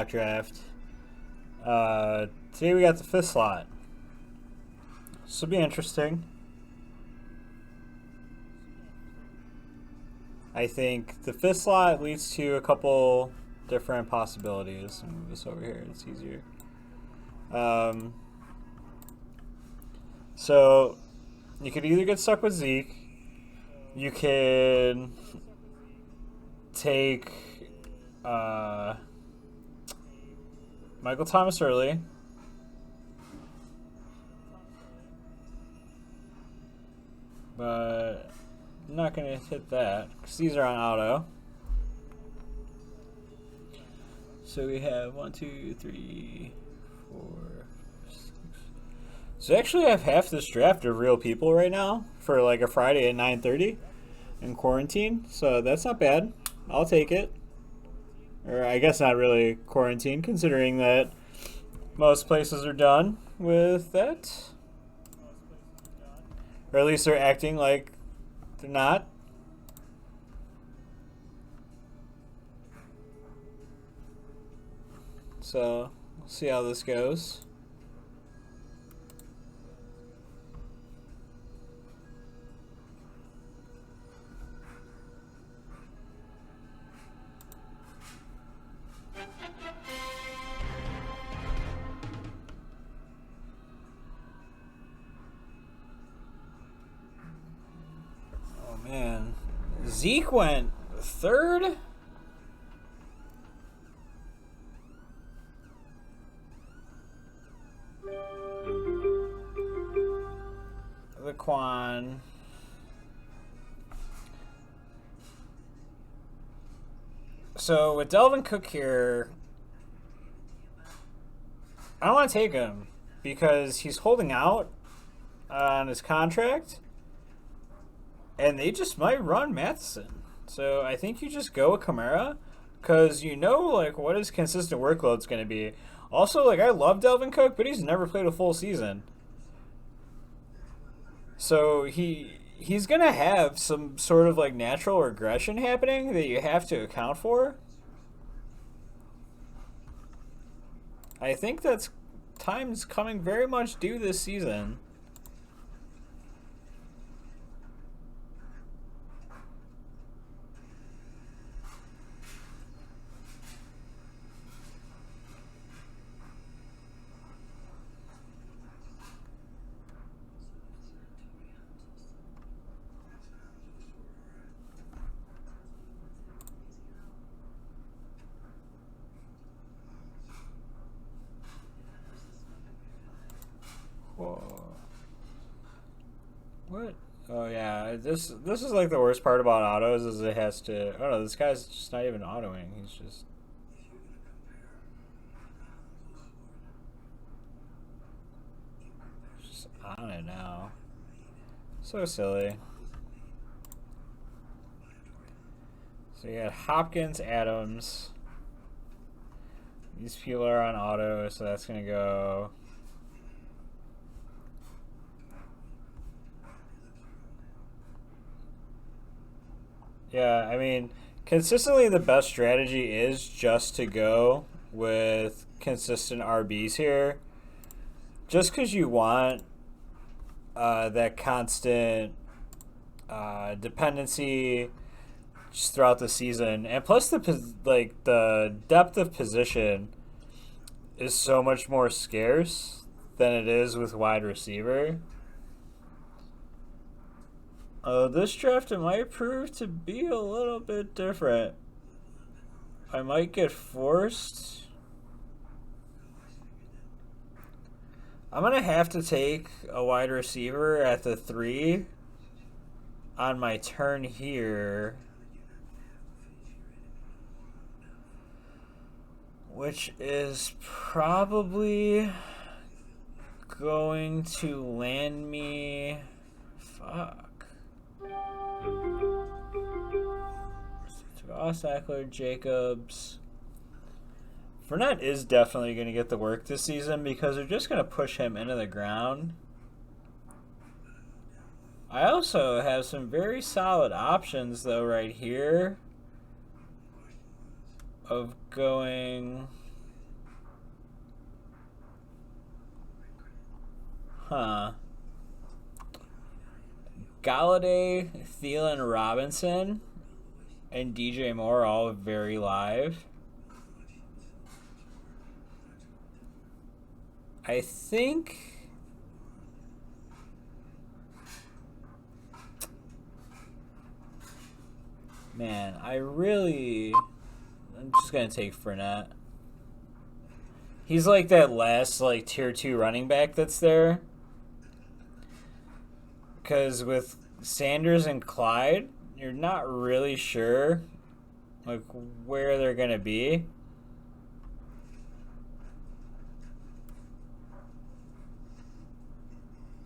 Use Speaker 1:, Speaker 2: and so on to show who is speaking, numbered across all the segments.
Speaker 1: mock draft. Today we got the fifth slot. This will be interesting. I think the fifth slot leads to a couple different possibilities. I'll move this over here, it's easier. So you could either get stuck with Zeke, you can take Michael Thomas early, but I'm not going to hit that because these are on auto. So we have 1, 2, 3, 4, 6. So actually I have half this draft of real people right now for like a Friday at 9:30 in quarantine. So that's not bad. I'll take it. Or I guess not really quarantine, considering that most places are done with that. Or at least they're acting like they're not. So we'll see how this goes. Man, Zeke went third? Laquan. So with Delvin Cook here, I don't want to take him because he's holding out on his contract. And they just might run Matheson. So I think you just go with Kamara because you know like what his consistent workload's going to be. Also, like I love Delvin Cook, but he's never played a full season. So he's going to have some sort of like natural regression happening that you have to account for. I think that's time's coming very much due this season. What? Oh yeah, this is like the worst part about autos is it has to. Oh no, this guy's just not even autoing. He's just on it now. So silly. So you had Hopkins, Adams. These people are on auto, so that's gonna go. Yeah, I mean, consistently the best strategy is just to go with consistent RBs here. Just because you want that constant dependency just throughout the season, and plus the depth of position is so much more scarce than it is with wide receiver. This draft it might prove to be a little bit different. I might get forced. I'm gonna have to take a wide receiver at the 3 on my turn here, which is probably going to land me. Fuck. Eckler, Jacobs. Fournette is definitely going to get the work this season because they're just going to push him into the ground. I also have some very solid options, though, right here of going Huh. Galladay, Thielen, Robinson, and DJ Moore all very live. I think... Man, I'm just going to take Fournette. He's like that last like tier 2 running back that's there. Because with Sanders and Clyde, you're not really sure like where they're going to be.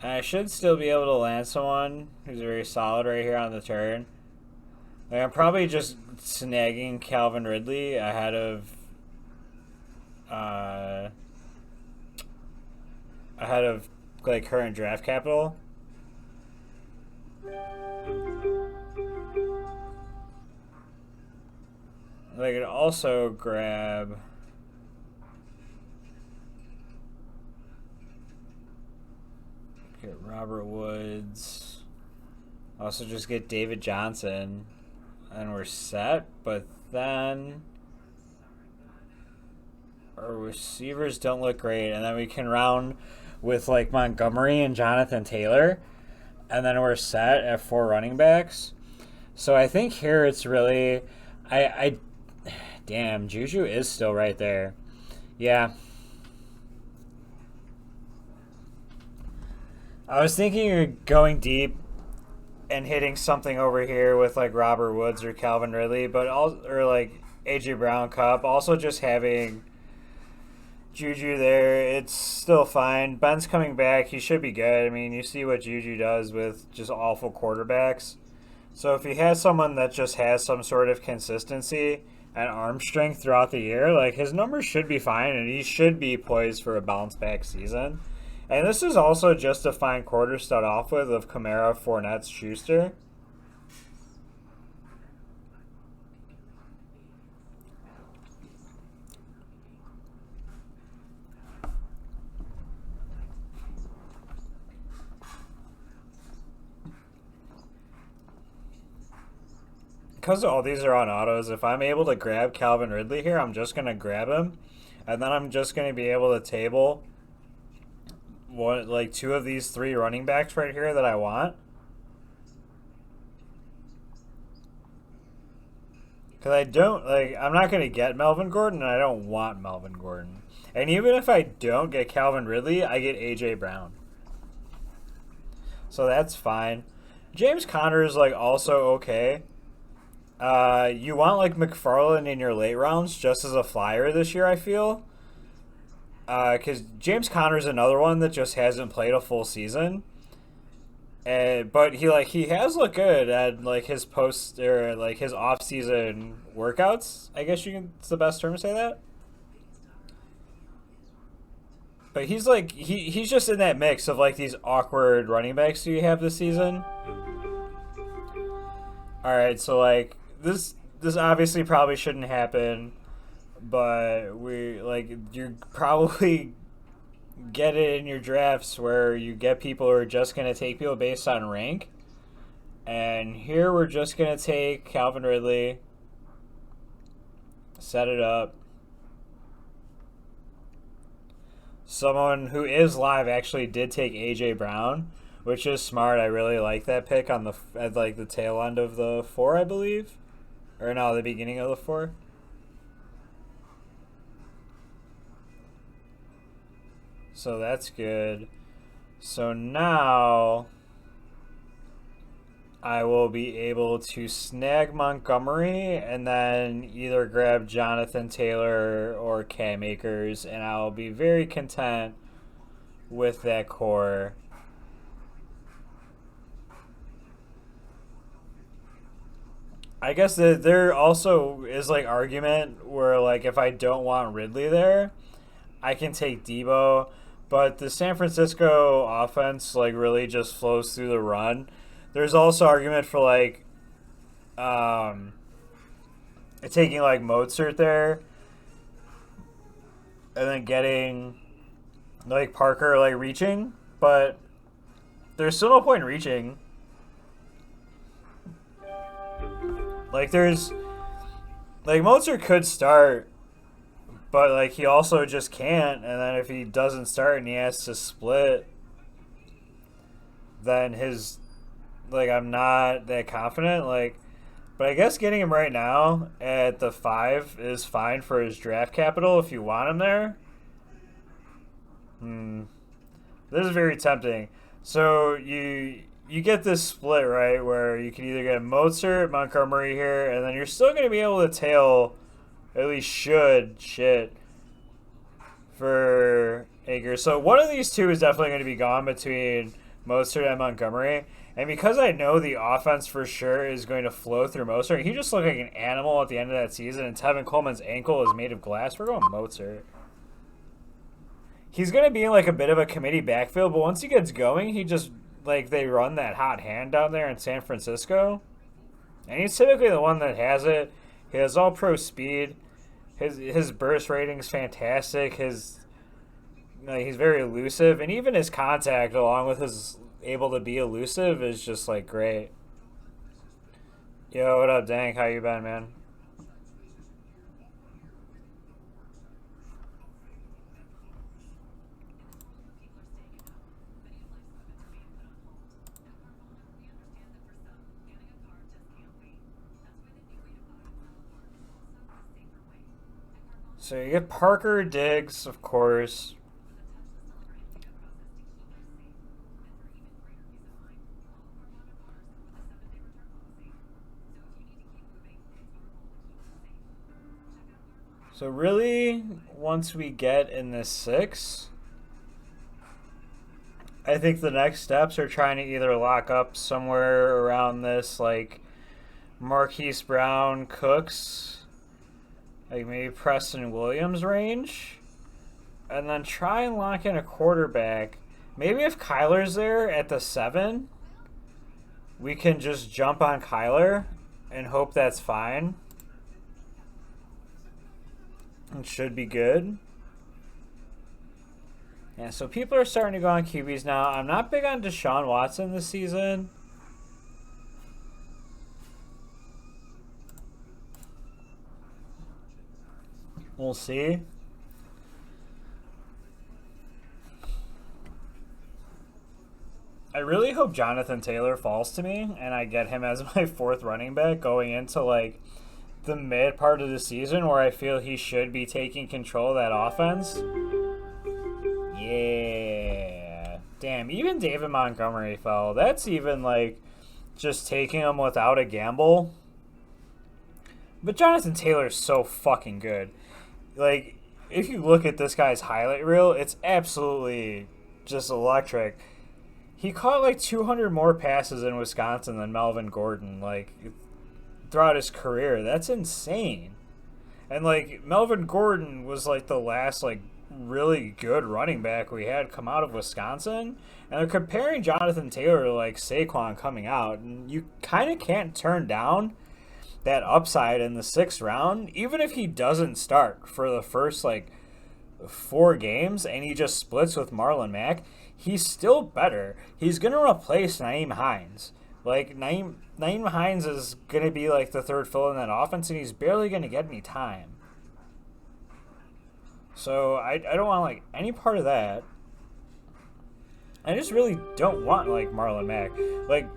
Speaker 1: And I should still be able to land someone who's very solid right here on the turn. Like, I'm probably just snagging Calvin Ridley ahead of like current draft capital. I could also grab Robert Woods. Also just get David Johnson. And we're set, but then our receivers don't look great, and then we can round with like Montgomery and Jonathan Taylor, and then we're set at 4 running backs. So I think here it's really, damn, Juju is still right there. Yeah. I was thinking you're going deep and hitting something over here with like Robert Woods or Calvin Ridley, or like AJ Brown Cup. Also just having Juju there, it's still fine. Ben's coming back. He should be good. I mean, you see what Juju does with just awful quarterbacks. So if he has someone that just has some sort of consistency and arm strength throughout the year, like his numbers should be fine and he should be poised for a bounce back season. And this is also just a fine quarter to start off with of Kamara, Fournette, Schuster. Because all these are on autos, if I'm able to grab Calvin Ridley here, I'm just going to grab him. And then I'm just going to be able to table like 2 of these 3 running backs right here that I want. Because I'm not going to get Melvin Gordon, and I don't want Melvin Gordon. And even if I don't get Calvin Ridley, I get A.J. Brown. So that's fine. James Conner is like also okay. You want like McFarland in your late rounds just as a flyer this year, I feel. Because James Conner's another one that just hasn't played a full season, but he has looked good at like his his off season workouts. I guess it's the best term to say that. But he's just in that mix of like these awkward running backs you have this season. All right, so like this obviously probably shouldn't happen. But you probably get it in your drafts where you get people who are just going to take people based on rank. And here we're just going to take Calvin Ridley, set it up. Someone who is live actually did take A.J. Brown, which is smart. I really like that pick at the tail end of the 4, I believe. Or no, the beginning of the 4. So that's good. So now I will be able to snag Montgomery and then either grab Jonathan Taylor or Cam Akers, and I'll be very content with that core. I guess that there also is like argument where like if I don't want Ridley there, I can take Debo. But the San Francisco offense like really just flows through the run. There's also argument for like taking like Mozart there and then getting like Parker like reaching but there's still no point in reaching. Like, there's... Like, Mozart could start, but, like, he also just can't. And then if he doesn't start and he has to split, then his... Like, I'm not that confident. Like, but I guess getting him right now at the 5 is fine for his draft capital if you want him there. This is very tempting. So you get this split, right, where you can either get Mozart, Montgomery here, and then you're still going to be able to tail, at least should, for Akers. So one of these two is definitely going to be gone between Mozart and Montgomery. And because I know the offense for sure is going to flow through Mozart, he just looked like an animal at the end of that season, and Tevin Coleman's ankle is made of glass. We're going Mozart. He's going to be in like a bit of a committee backfield, but once he gets going, he just, like, they run that hot hand down there in San Francisco. And he's typically the one that has it. He has all pro speed. His burst rating's fantastic. He's very elusive, and even his contact, along with his able to be elusive, is just like great. Yo, what up, Dank? How you been, man? So you get Parker, Diggs, of course. So really, once we get in this 6, I think the next steps are trying to either lock up somewhere around this, like, Marquise Brown, Cooks, like maybe Preston Williams range, and then try and lock in a quarterback. Maybe if Kyler's there at the 7, we can just jump on Kyler and hope that's fine. It should be good. Yeah, so people are starting to go on QBs now. I'm not big on Deshaun Watson this season. We'll see. I really hope Jonathan Taylor falls to me and I get him as my 4th running back going into, like, the mid part of the season where I feel he should be taking control of that offense. Yeah. Damn, even David Montgomery fell. That's even, like, just taking him without a gamble. But Jonathan Taylor's so fucking good. Like, if you look at this guy's highlight reel, it's absolutely just electric. He caught like 200 more passes in Wisconsin than Melvin Gordon, like, throughout his career. That's insane. And, like, Melvin Gordon was, like, the last, like, really good running back we had come out of Wisconsin. And they're comparing Jonathan Taylor to, like, Saquon coming out. And you kind of can't turn down that upside in the 6th round, even if he doesn't start for the first, like, 4 games and he just splits with Marlon Mack. He's still better. He's going to replace Nyheim Hines. Like, Nyheim Hines is going to be, like, the third fill in that offense, and he's barely going to get any time. So, I don't want, like, any part of that. I just really don't want, like, Marlon Mack. Like,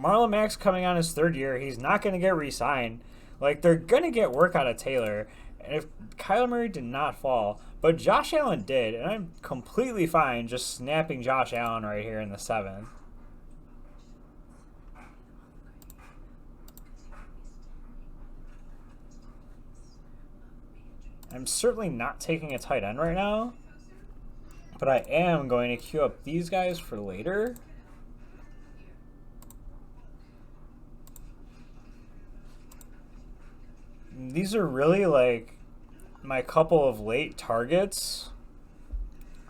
Speaker 1: Marlon Mack's coming on his 3rd year. He's not going to get re-signed. Like, they're going to get work out of Taylor. And if Kyler Murray did not fall, but Josh Allen did, and I'm completely fine just snapping Josh Allen right here in the 7th. I'm certainly not taking a tight end right now, but I am going to queue up these guys for later. These are really, like, my couple of late targets.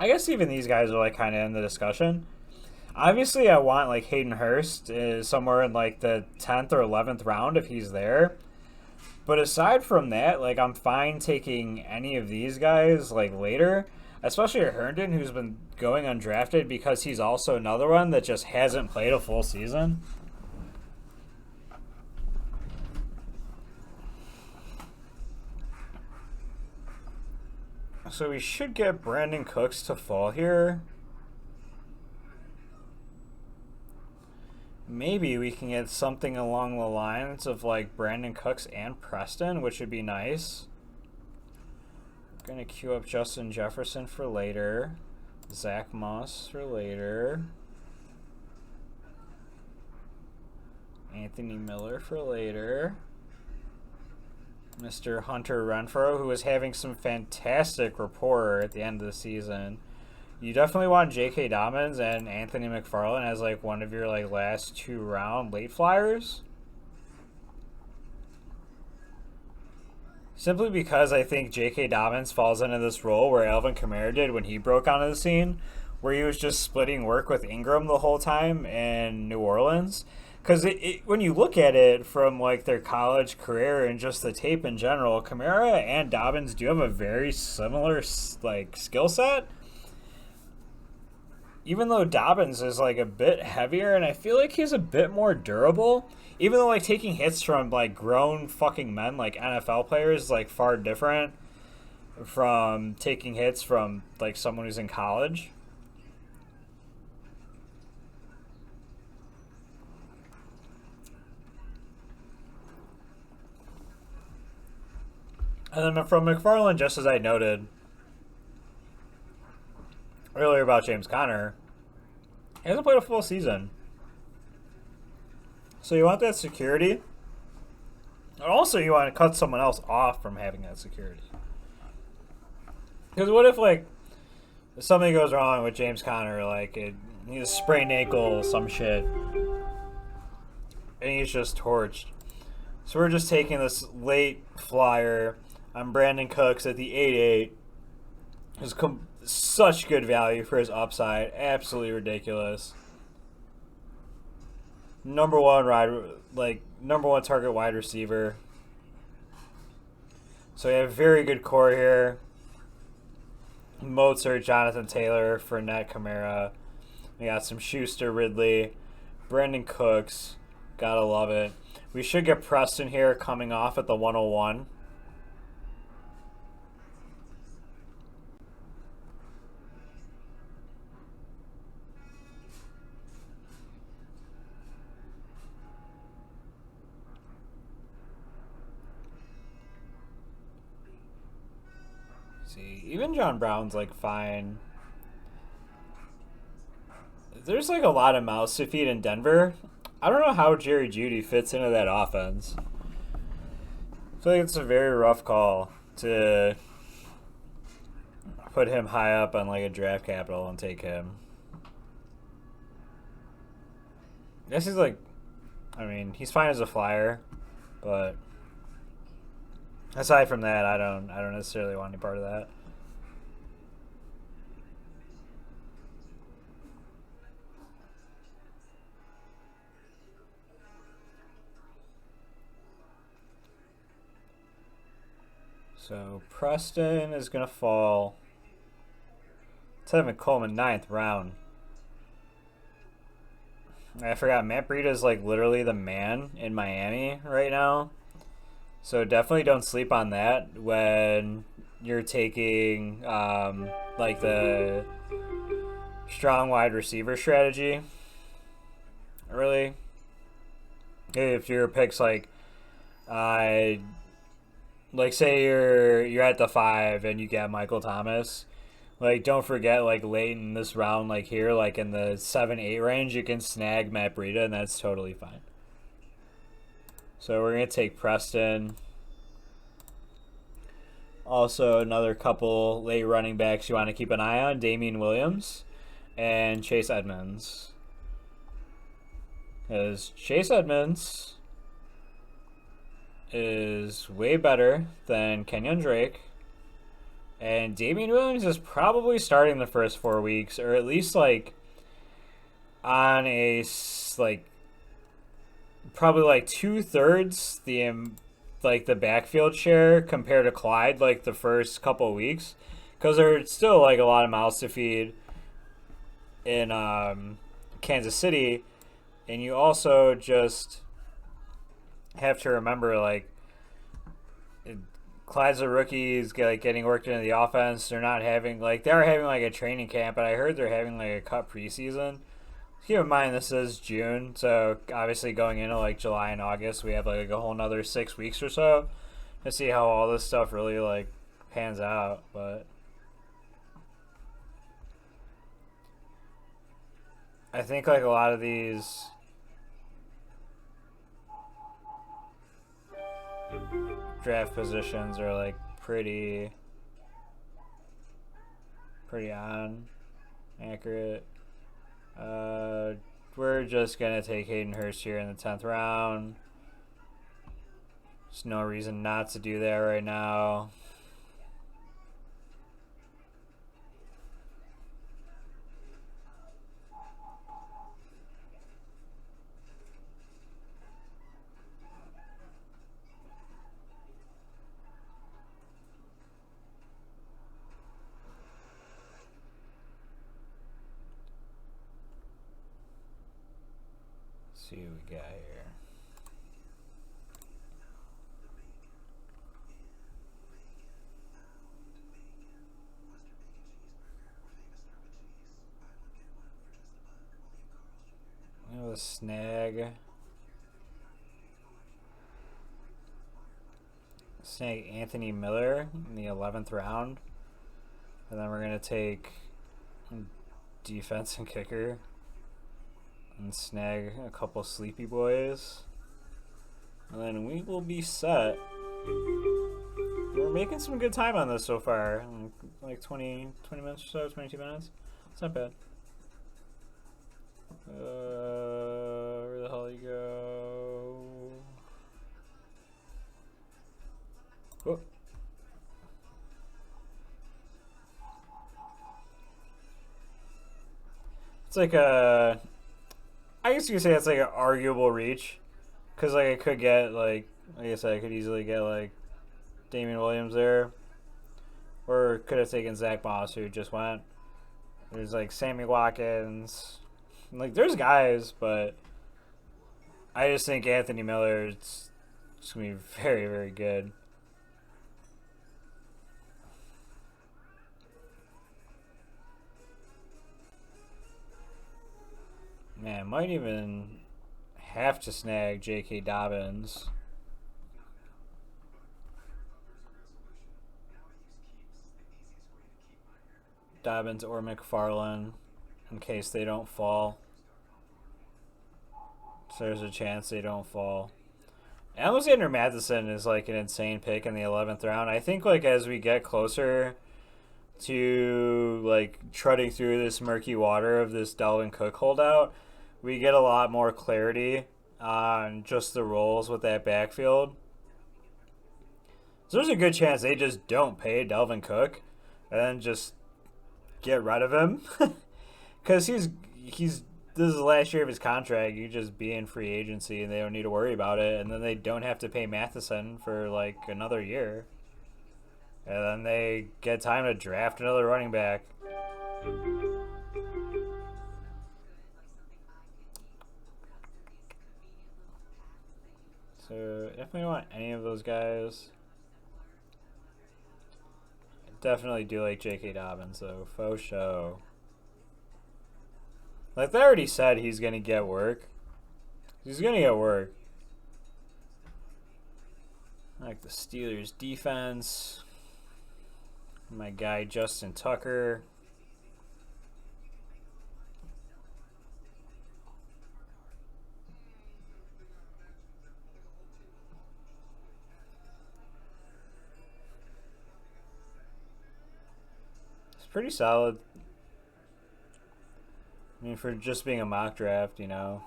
Speaker 1: I guess even these guys are, like, kind of in the discussion. Obviously, I want, like, Hayden Hurst is somewhere in, like, the 10th or 11th round if he's there. But aside from that, like, I'm fine taking any of these guys, like, later. especially Herndon, who's been going undrafted because he's also another one that just hasn't played a full season. So we should get Brandon Cooks to fall here. Maybe we can get something along the lines of like Brandon Cooks and Preston, which would be nice. Gonna queue up Justin Jefferson for later. Zach Moss for later. Anthony Miller for later. Mr. Hunter Renfrow, who is having some fantastic rapport at the end of the season. You definitely want J.K. Dobbins and Anthony McFarland as like one of your like last 2-round late flyers. Simply because I think J.K. Dobbins falls into this role where Alvin Kamara did when he broke onto the scene, where he was just splitting work with Ingram the whole time in New Orleans. Because when you look at it from like their college career and just the tape in general, Kamara and Dobbins do have a very similar like skill set. Even though Dobbins is like a bit heavier and I feel like he's a bit more durable, even though like taking hits from like grown fucking men like NFL players is like far different from taking hits from like someone who's in college. And then from McFarland, just as I noted earlier about James Conner, he hasn't played a full season. So you want that security. And also you want to cut someone else off from having that security. Because what if, like, something goes wrong with James Conner, like he has a sprained ankle, some shit, and he's just torched. So we're just taking this late flyer on Brandon Cooks at the 8-8. It's such good value for his upside. Absolutely ridiculous. Number one target wide receiver. So we have very good core here. Mozart, Jonathan Taylor, Fournette, Kamara. We got some Schuster, Ridley, Brandon Cooks. Gotta love it. We should get Preston here coming off at the 101. See, even John Brown's like fine. There's like a lot of mouths to feed in Denver. I don't know how Jerry Jeudy fits into that offense. I feel like it's a very rough call to put him high up on like a draft capital and take him. I guess he's like, I mean, he's fine as a flyer, but aside from that, I don't necessarily want any part of that. So Preston is gonna fall. Tevin Coleman, 9th round. I forgot Matt Breida is like literally the man in Miami right now. So definitely don't sleep on that when you're taking like the strong wide receiver strategy. Really, if your picks like say you're at the 5 and you get Michael Thomas, like don't forget like late in this round, like here, like in the 7-8 range, you can snag Matt Breida and that's totally fine. So we're going to take Preston. Also, another couple late running backs you want to keep an eye on, Damian Williams and Chase Edmonds. Because Chase Edmonds is way better than Kenyon Drake. And Damian Williams is probably starting the first 4 weeks, or at least like on a like probably like 2/3 the backfield share compared to Clyde like the first couple of weeks, because there's still like a lot of mouths to feed in Kansas City, and you also just have to remember like Clyde's a rookie. He's like getting worked into the offense. They're not having like they're having like a training camp, but I heard they're having like a cut preseason. Keep in mind this is June, so obviously going into like July and August, we have like a whole nother 6 weeks or so to see how all this stuff really like pans out. But I think like a lot of these draft positions are like pretty on accurate. We're just gonna take Hayden Hurst here in the 10th round. There's no reason not to do that right now. See what we got here. We have a snag. Snag Anthony Miller in the 11th round. And then we're going to take defense and kicker. And snag a couple sleepy boys. And then we will be set. We're making some good time on this so far. Like 20 minutes or so, 22 minutes. It's not bad. Where the hell you go? Oh. It's like a... I guess you could say it's like an arguable reach, because like I could get like I said, I could easily get like Damian Williams there, or could have taken Zach Moss who just went. There's like Sammy Watkins, like there's guys, but I just think Anthony Miller is gonna be very, very good. Man, might even have to snag J.K. Dobbins. Dobbins or McFarland in case they don't fall. So there's a chance they don't fall. Alexander Matheson is like an insane pick in the 11th round. I think like as we get closer to like trudging through this murky water of this Dalvin Cook holdout, we get a lot more clarity on just the roles with that backfield. So there's a good chance they just don't pay Dalvin Cook and then just get rid of him. Because he's this is the last year of his contract. You just be in free agency and they don't need to worry about it. And then they don't have to pay Matheson for like another year. And then they get time to draft another running back. So definitely don't want any of those guys. I definitely do like J.K. Dobbins though, faux show. Like they already said he's gonna get work. He's gonna get work. I like the Steelers defense. My guy Justin Tucker. It's pretty solid. I mean, for just being a mock draft, you know.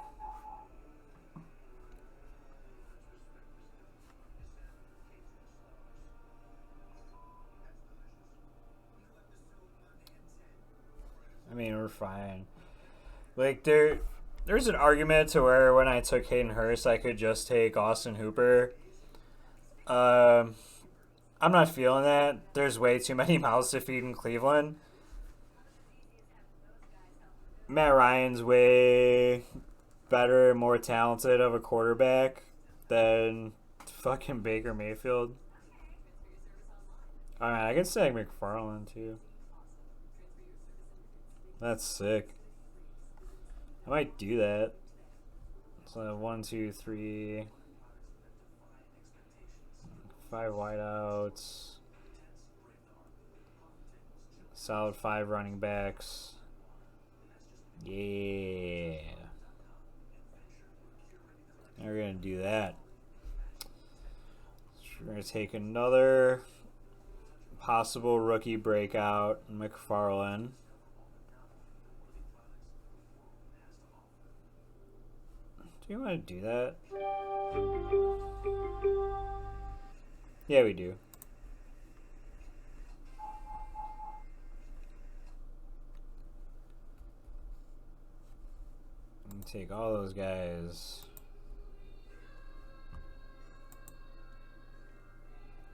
Speaker 1: I mean, we're fine. Like, there's an argument to where when I took Hayden Hurst, I could just take Austin Hooper. I'm not feeling that. There's way too many mouths to feed in Cleveland. Matt Ryan's way better and more talented of a quarterback than fucking Baker Mayfield. Alright, I can say McFarland too. That's sick. I might do that. So 1, 2, 3, 5 wideouts. Solid 5 running backs. Yeah. We're gonna do that. So we're gonna take another possible rookie breakout, McFarland. Do you want to do that? Yeah, we do. Take all those guys.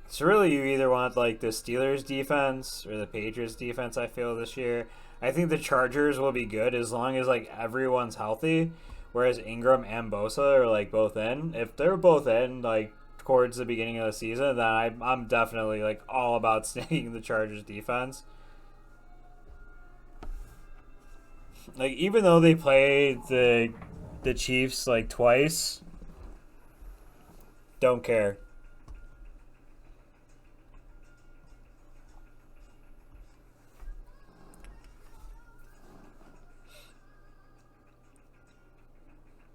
Speaker 1: So really, you either want like the Steelers defense or the Patriots defense. I feel this year, I think the Chargers will be good as long as like everyone's healthy. Whereas Ingram and Bosa are like both in. If they're both in like towards the beginning of the season, then I'm definitely like all about snagging the Chargers defense. Like even though they played the Chiefs like twice, don't care.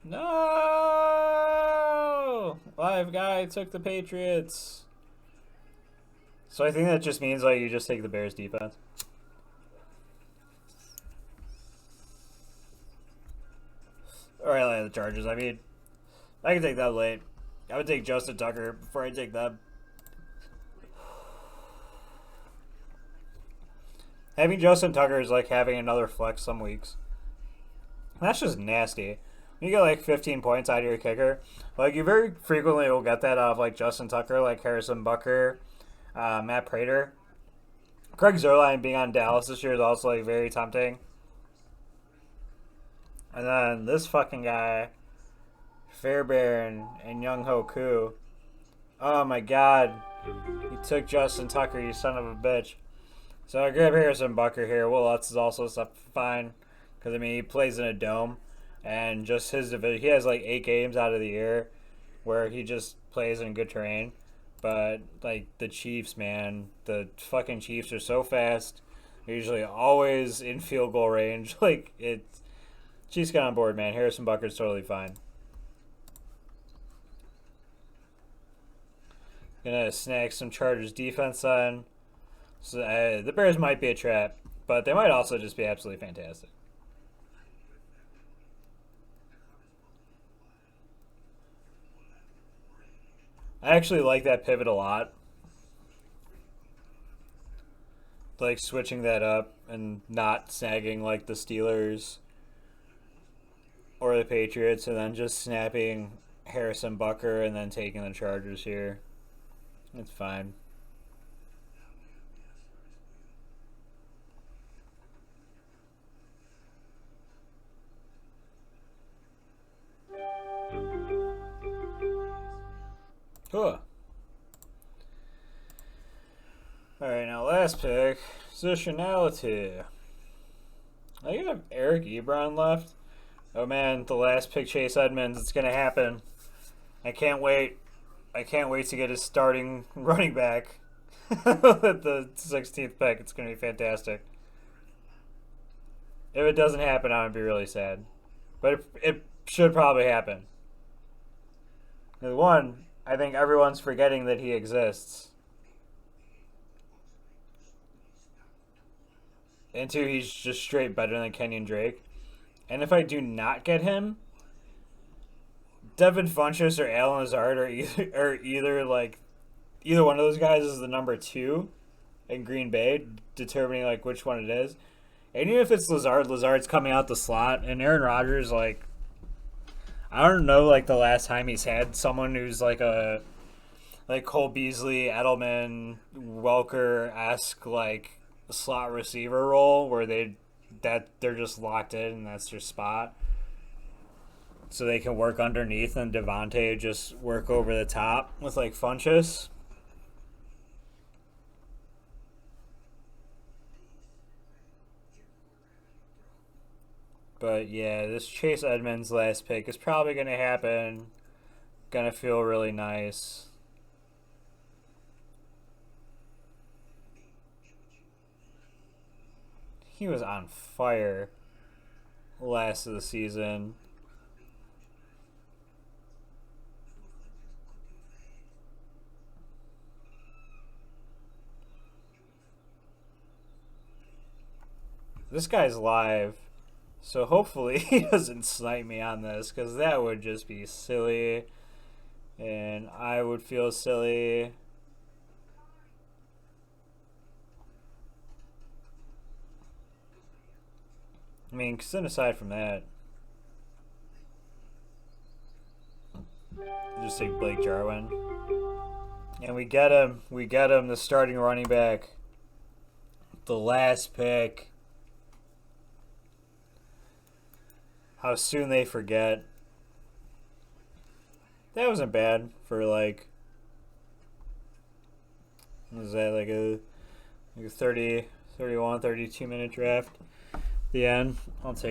Speaker 1: No! Live guy took the Patriots. So I think that just means like you just take the Bears defense. Or I like the Chargers. I mean, I can take that late. I would take Justin Tucker before I take them. Having Justin Tucker is like having another flex some weeks. That's just nasty. You get like 15 points out of your kicker. Like you very frequently will get that out of like Justin Tucker, like Harrison Butker, Matt Prater. Craig Zuerlein being on Dallas this year is also like very tempting. And then this fucking guy, Fairbairn and Young Ho Koo. Oh my god. You took Justin Tucker, you son of a bitch. So I grab Harrison Butker here. Will Lutz is also fine. Because, I mean, he plays in a dome. And just his division, he has like 8 games out of the year where he just plays in good terrain. But, like, the Chiefs, man, the fucking Chiefs are so fast. They're usually always in field goal range. Like, it's. Chiefs got on board, man. Harrison Butker's totally fine. Gonna snag some Chargers defense on. So, the Bears might be a trap, but they might also just be absolutely fantastic. I actually like that pivot a lot. Like switching that up and not snagging like the Steelers or the Patriots and then just snapping Harrison Butker and then taking the Chargers here. It's fine. Cool. Alright, now last pick. Positionality. I have Eric Ebron left. Oh man, the last pick, Chase Edmonds. It's gonna happen. I can't wait. I can't wait to get his starting running back at the 16th pick. It's gonna be fantastic. If it doesn't happen, I'm gonna be really sad. But it should probably happen. One, I think everyone's forgetting that he exists. And 2, he's just straight better than Kenyon Drake. And if I do not get him, Devin Funchess or Alan Lazard either one of those guys is the number 2 in Green Bay, determining like which one it is. And even if it's Lazard's coming out the slot, and Aaron Rodgers, like, I don't know, like the last time he's had someone who's like like Cole Beasley, Edelman, Welker-esque like slot receiver role where they're just locked in and that's their spot. So they can work underneath and Devontae just work over the top with like Funchess. But yeah, this Chase Edmonds last pick is probably going to happen. Gonna feel really nice. He was on fire last of the season. This guy's live, so hopefully he doesn't snipe me on this because that would just be silly. And I would feel silly. I mean, cause then aside from that, just take Blake Jarwin. And we get him. We get him, the starting running back. The last pick. How soon they forget. That wasn't bad for like. Was that like a 30, 31, 32 minute draft? The end. I'll take